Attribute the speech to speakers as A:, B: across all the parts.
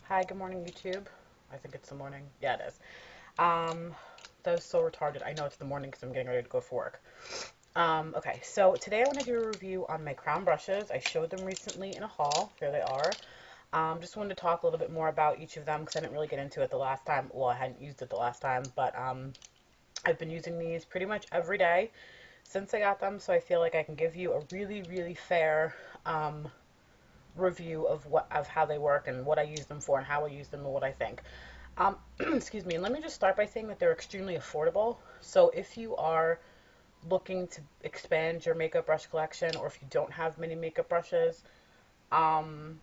A: Hi, good morning, YouTube. I think it's the morning. Yeah, it is. Um, that was so retarded. I know it's the morning because I'm getting ready to go for work. Okay, so today I want to do a review on my crown brushes. I showed them recently in a haul. Here they are. Just wanted to talk a little bit more about each of them because I didn't really get into it the last time. Well, I hadn't used it the last time, but I've been using these pretty much every day since I got them, so I feel like I can give you a really, really fair um, review of how they work and what I use them for and how I use them and what I think. Excuse me. And let me just start by saying that they're extremely affordable. So if you are looking to expand your makeup brush collection, or if you don't have many makeup brushes, um,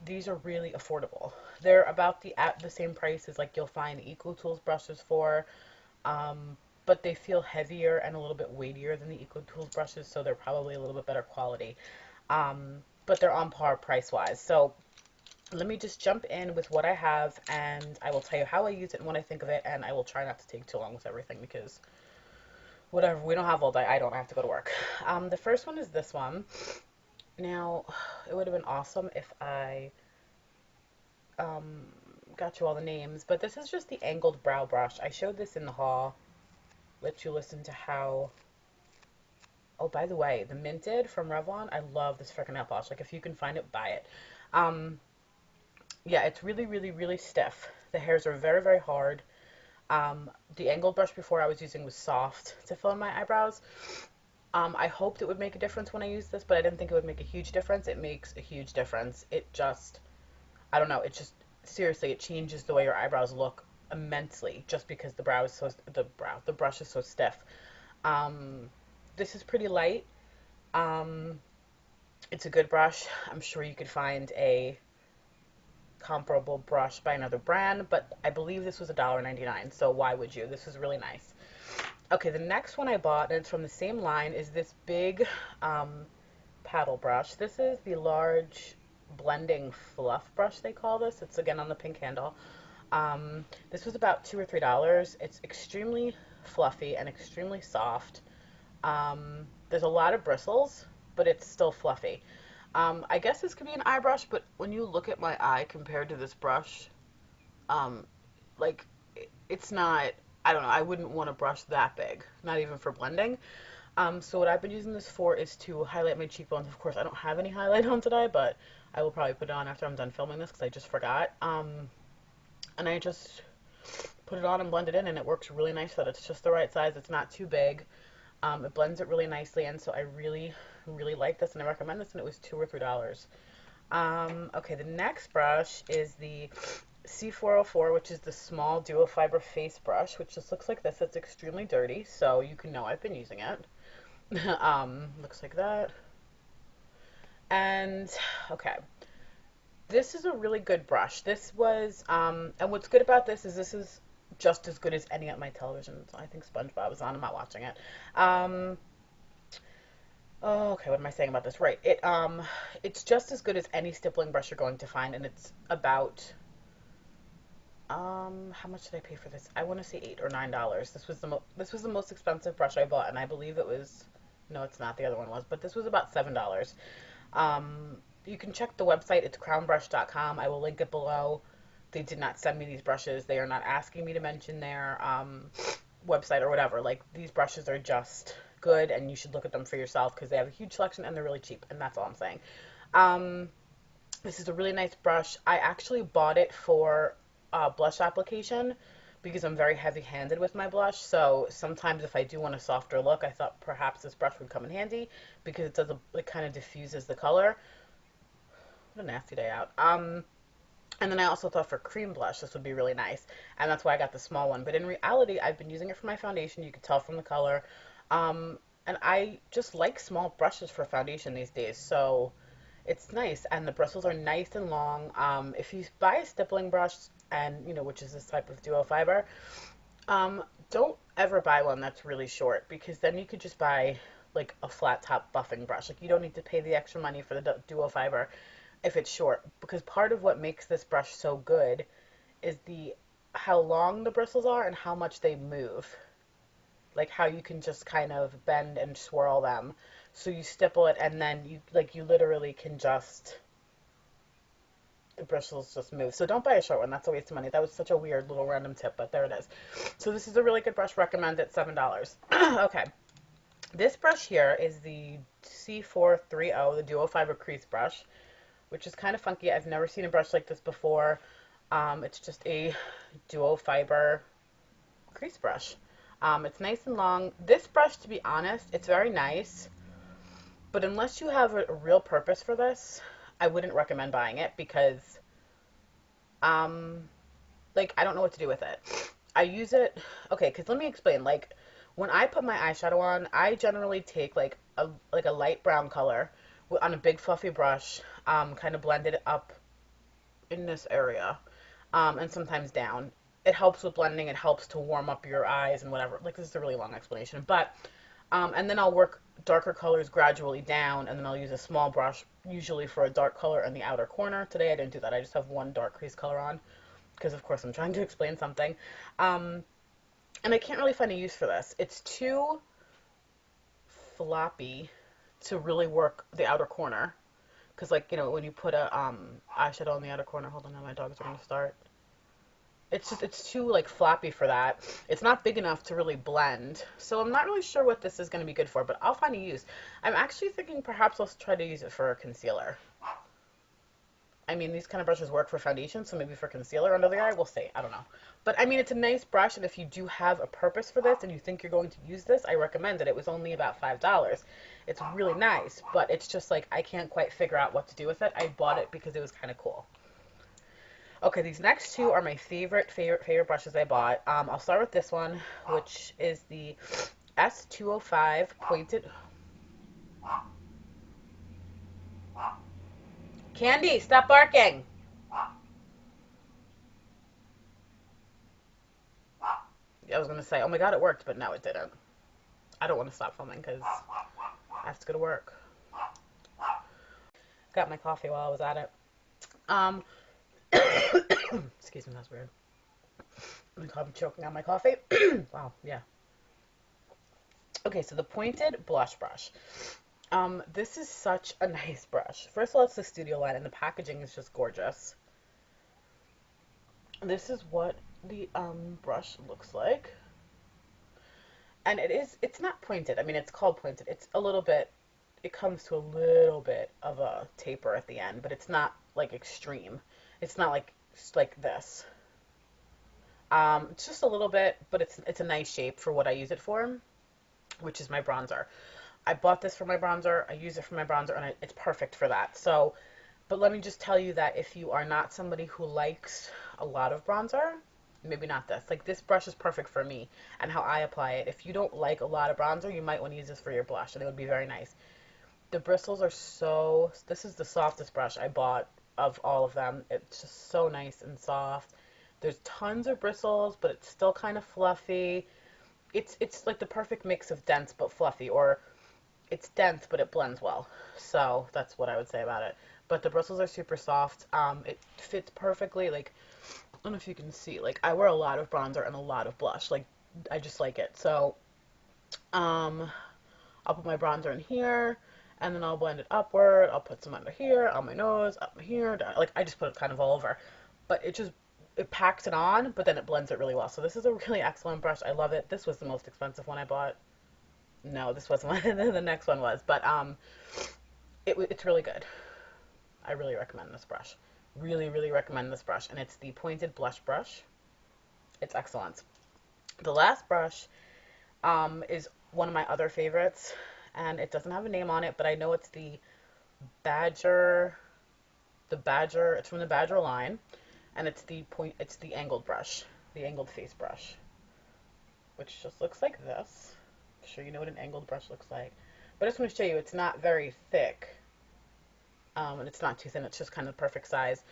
A: these are really affordable. They're about at the same price as like you'll find EcoTools brushes for, um, but they feel heavier and a little bit weightier than the EcoTools brushes, so they're probably a little bit better quality. But they're on par price wise. So let me just jump in with what I have and I will tell you how I use it and what I think of it, and I will try not to take too long with everything because whatever, we don't have all day. I don't have to go to work. The first one is this one. Now, it would have been awesome if I um, got you all the names, but this is just the angled brow brush. I showed this in the haul. Let you listen to how. Oh, by the way, the Minted from Revlon, I love this freaking nail polish. Like, if you can find it, buy it. Um, yeah, it's really, really, really stiff. The hairs are very, very hard. The angled brush before I was using was soft to fill in my eyebrows. I hoped it would make a difference when I used this, but I didn't think it would make a huge difference. It makes a huge difference. It just, I don't know, it just, seriously, it changes the way your eyebrows look immensely just because the brush is so stiff. Um, this is pretty light. Um, it's a good brush. I'm sure you could find a comparable brush by another brand, but I believe this was $1.99, so why would you? This was really nice. Okay, the next one I bought, and it's from the same line, is this big um, paddle brush. This is the large blending fluff brush, they call this. It's again on the pink handle. This was about $2 or $3. It's extremely fluffy and extremely soft. There's a lot of bristles, but it's still fluffy. I guess this could be an eye brush, but when you look at my eye compared to this brush, um, like it's not. I don't know. I wouldn't want a brush that big, not even for blending. So what I've been using this for is to highlight my cheekbones. Of course, I don't have any highlight on today, but I will probably put it on after I'm done filming this because I just forgot. And I just put it on and blend it in, and it works really nice that it's just the right size. It's not too big. It blends it really nicely, and so I really, really like this, and I recommend this, and it was $2 or $3. Okay, the next brush is the C404, which is the small dual fiber face brush, which just looks like this. It's extremely dirty, so you can know I've been using it. Looks like that. And okay, this is a really good brush. This was, and what's good about this is just as good as any of my televisions. I think SpongeBob is on. I'm not watching it. Um, oh, okay, what am I saying about this? Right, it's just as good as any stippling brush you're going to find, and it's about how much did I pay for this? I want to say $8 or $9. This was the most expensive brush I bought, and I believe it was. No, it's not. The other one was, but this was about $7. Um, you can check the website. It's crownbrush.com. I will link it below. They did not send me these brushes. They are not asking me to mention their website or whatever. Like these brushes are just good, and you should look at them for yourself because they have a huge selection and they're really cheap. And that's all I'm saying. Um, this is a really nice brush. I actually bought it for blush application because I'm very heavy-handed with my blush. So sometimes if I do want a softer look, I thought perhaps this brush would come in handy because it kind of diffuses the color. What a nasty day out. And then I also thought for cream blush, this would be really nice. And that's why I got the small one. But in reality, I've been using it for my foundation. You can tell from the color. Um, and I just like small brushes for foundation these days. So it's nice, and the bristles are nice and long. If you buy a stippling brush, and which is this type of duo fiber, don't ever buy one that's really short because then you could just buy like a flat top buffing brush. Like you don't need to pay the extra money for the duo fiber if it's short, because part of what makes this brush so good is the how long the bristles are and how much they move, like how you can just kind of bend and swirl them. So you stipple it and then you literally can just the bristles just move. So don't buy a short one. That's a waste of money. That was such a weird little random tip, but there it is. So this is a really good brush. Recommend it. $7. Okay. This brush here is the C430, the Duo Fiber Crease Brush, which is kind of funky. I've never seen a brush like this before. It's just a duo fiber crease brush. It's nice and long. This brush, to be honest, it's very nice, but unless you have a real purpose for this, I wouldn't recommend buying it because, like, I don't know what to do with it. I use it, okay, because let me explain. Like, when I put my eyeshadow on, I generally take like a light brown color on a big fluffy brush, kind of blend it up in this area, and sometimes down. It helps with blending. It helps to warm up your eyes and whatever. Like, this is a really long explanation, but and then I'll work darker colors gradually down, and then I'll use a small brush, usually for a dark color in the outer corner. Today I didn't do that. I just have one dark crease color on, because of course I'm trying to explain something. And I can't really find a use for this. It's too floppy to really work the outer corner. Because, like, when you put a eyeshadow in the outer corner, hold on, now my dogs are going to start. It's too, like, floppy for that. It's not big enough to really blend. So I'm not really sure what this is going to be good for, but I'll find a use. I'm actually thinking perhaps I'll try to use it for a concealer. I mean, these kind of brushes work for foundation, so maybe for concealer under the eye, we'll see. I don't know. But, I mean, it's a nice brush, and if you do have a purpose for this and you think you're going to use this, I recommend it. It was only about $5. It's really nice, but it's just like I can't quite figure out what to do with it. I bought it because it was kind of cool. Okay, these next two are my favorite brushes I bought. I'll start with this one, which is the S205 Pointed... Candy, stop barking! I was going to say, oh my god, it worked, but no, it didn't. I don't want to stop filming because I have to go to work. Got my coffee while I was at it. Excuse me, that's weird. I'm choking on my coffee. Wow, yeah. Okay, so the Pointed Blush Brush. This is such a nice brush. First of all, it's the Studio line, and the packaging is just gorgeous. This is what the brush looks like. And it's not pointed. I mean, it's called pointed. It's a little bit, it comes to a little bit of a taper at the end, but it's not like extreme. It's not like this. It's just a little bit, but it's a nice shape for what I use it for, which is my bronzer. I bought this for my bronzer. I use it for my bronzer, and it's perfect for that. So, but let me just tell you that if you are not somebody who likes a lot of bronzer, maybe not this. Like, this brush is perfect for me and how I apply it. If you don't like a lot of bronzer, you might want to use this for your blush, and it would be very nice. The bristles are so, this is the softest brush I bought of all of them. It's just so nice and soft. There's tons of bristles, but it's still kind of fluffy. It's like the perfect mix of dense but fluffy, or it's dense but it blends well. So that's what I would say about it. But the bristles are super soft. It fits perfectly. Like, I don't know if you can see. Like, I wear a lot of bronzer and a lot of blush. Like, I just like it. So, I'll put my bronzer in here, and then I'll blend it upward. I'll put some under here, on my nose, up here. Down. Like, I just put it kind of all over. But it packs it on, but then it blends it really well. So this is a really excellent brush. I love it. This was the most expensive one I bought. No, this wasn't one. The next one was. But it's really good. I really recommend this brush. Really, really recommend this brush. And it's the Pointed Blush Brush. It's excellent. The last brush is one of my other favorites. And it doesn't have a name on it, but I know it's the Badger. It's from the Badger line. And it's the angled brush. The angled face brush. Which just looks like this. I'm sure you know what an angled brush looks like. But I just want to show you, it's not very thick. And it's not too thin, it's just kind of the perfect size.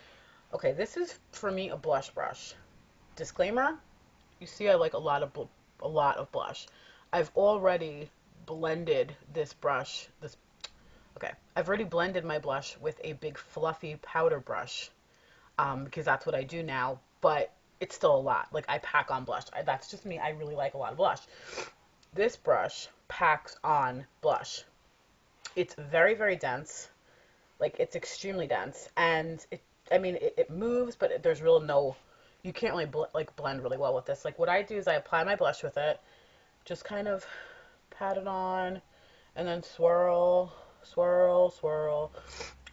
A: Okay, this is, for me, a blush brush. Disclaimer, you see I like a lot of blush. I've already blended this brush, I've already blended my blush with a big fluffy powder brush, because that's what I do now, but it's still a lot. Like, I pack on blush. That's just me, I really like a lot of blush. This brush packs on blush. It's very, very dense. Like, it's extremely dense, and I mean, it moves, but there's real no, you can't really like blend really well with this. Like what I do is I apply my blush with it, just kind of pat it on, and then swirl, swirl, swirl.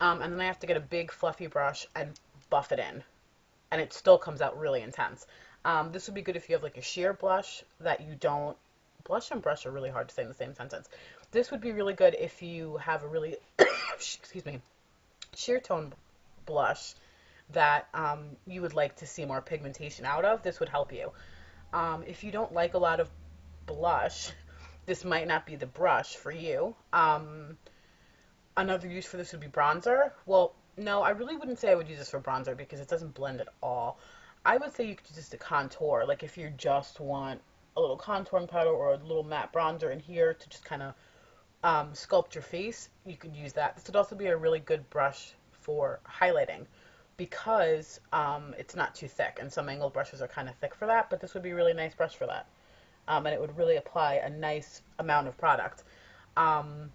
A: And then I have to get a big fluffy brush and buff it in, and it still comes out really intense. This would be good if you have like a sheer blush that you don't, blush and brush are really hard to say in the same sentence. This would be really good if you have a really, excuse me, sheer tone blush that you would like to see more pigmentation out of. This would help you. If you don't like a lot of blush, this might not be the brush for you. Another use for this would be bronzer. Well, no, I really wouldn't say I would use this for bronzer because it doesn't blend at all. I would say you could use this to contour. Like if you just want a little contouring powder or a little matte bronzer in here to just kind of sculpt your face, you could use that. This would also be a really good brush for highlighting because it's not too thick, and some angled brushes are kind of thick for that, but this would be a really nice brush for that. And it would really apply a nice amount of product. Um,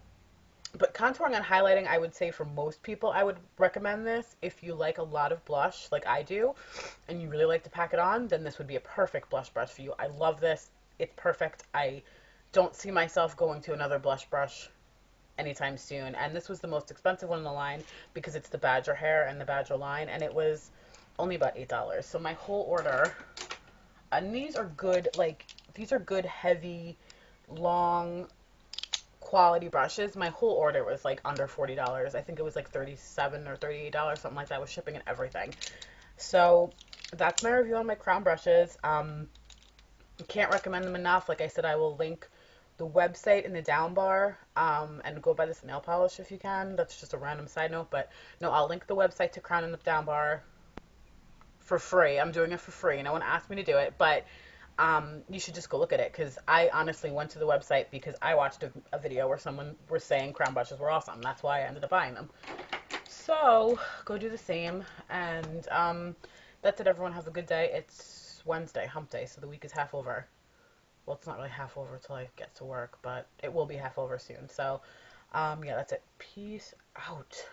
A: but contouring and highlighting, I would say for most people, I would recommend this. If you like a lot of blush, like I do, and you really like to pack it on, then this would be a perfect blush brush for you. I love this. It's perfect. I don't see myself going to another blush brush anytime soon. And this was the most expensive one in the line because it's the Badger hair and the Badger line, and it was only about $8. So my whole order, and these are good, like, these are good, heavy, long, quality brushes. My whole order was like under $40. I think it was like $37 or $38, something like that, with shipping and everything. So that's my review on my crown brushes. Can't recommend them enough. Like I said, I will link the website in the down bar, and go buy this nail polish if you can. That's just a random side note, but no, I'll link the website to Crown in the down bar for free. I'm doing it for free. No one asked me to do it, but you should just go look at it because I honestly went to the website because I watched a video where someone was saying crown brushes were awesome. That's why I ended up buying them. So go do the same, and that's it. Everyone have a good day. It's Wednesday, hump day, so the week is half over. Well, it's not really half over till I get to work, but it will be half over soon. So yeah, that's it. Peace out.